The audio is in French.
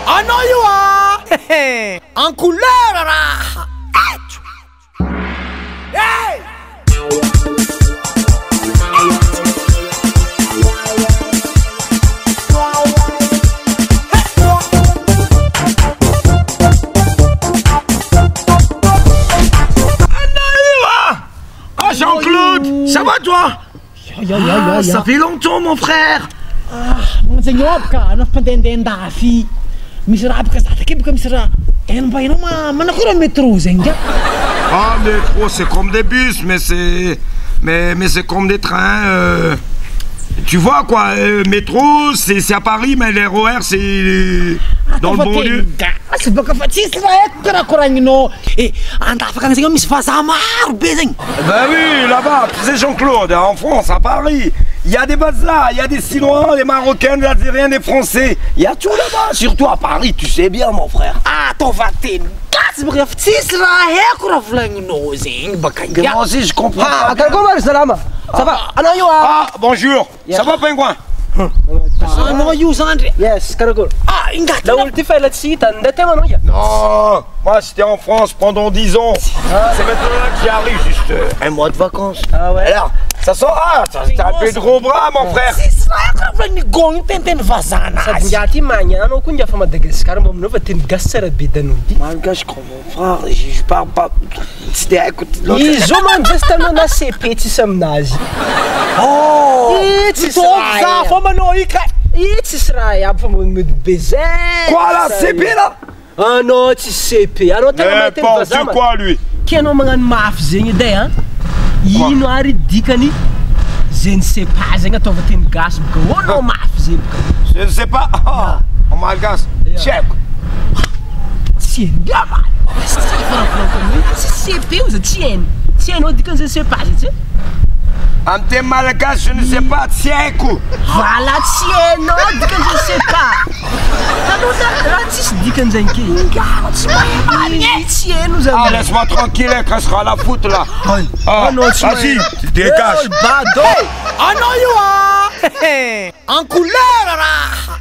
Anao io en couleur raha. Hey! Jean-Claude, ça va toi? Ça fait longtemps mon frère. Mga ka, ano padendendafy. Misy raha baka zatra baka misy raha. Mba hainao manakora métro zegny. Ah, métro c'est comme des bus, mais c'est comme des trains. Tu vois quoi, métro c'est à Paris, mais les RER c'est dans le banlieue. C'est baka fa tsisy raha karakoragnino. Andafaka zegny misy vazaha maro be zegny. Ben oui, là-bas, tu sais Jean-Claude, en France, à Paris, il y a des Baslas, il y a des Chinois, des Marocains, des Algériens, des Français. Il y a tout là-bas, surtout à Paris, tu sais bien mon frère. Ah, t'en vas t'es bref, tsisy raha haiko raha volagninao zegny baka. Moi aussi je comprends. Ah, Karakol salama. Ça va? Ah, bonjour. Ça va Pingouin? Anao io zany. Yes, Karakol. Ah, ingaty. La ulti fait là-dessus, t'as un Non, moi j'étais en France pendant 10 ans. C'est maintenant là que j'y arrive, juste un mois de vacances. Ah ouais? Alors, ça sent t'as un peu de gros bras mon frère. Tsisy raha haiko raha volagninao tenteny vazaha anazy. Sady magnano koa ngiafa Madagascar mba aminao fa teny gasy tsara be danao ty. Malgache comme mon frère, je parle pas. C'était à côté de l'autre. Izy manjesy tanao na CP tsisy aminazy. Oh! Tsisy raha Fa manao ika. tsisy raha iaby fa mody be zay. Quoi là, CP là? Ah non, tsisy CP. Anao tegna mahay teny N'importe vazaha. quoi lui. Kianao magnano mafy zegny edy hein? Ino ary dikany? Je ne sais pas zegny ataova teny gasy baka anao mafy zegny baka. Je ne sais pas. En malgache. Check. Tsy hainy. Tsy CP ozy tsy hainy. Tsy hainao dikany je ne sais pas zay. En thème malgache, je ne sais pas. Tiens-coup. Voilà tsy hainao dikany je ne sais pas. Tanao raha tsisy dikany zegny ke. Tsy haino zany. Ah, laisse-moi tranquille, elle sera à la foot là. Ah, non, tu vas-y, m'as- tu dégages. Bado. Anao io en couleur raha.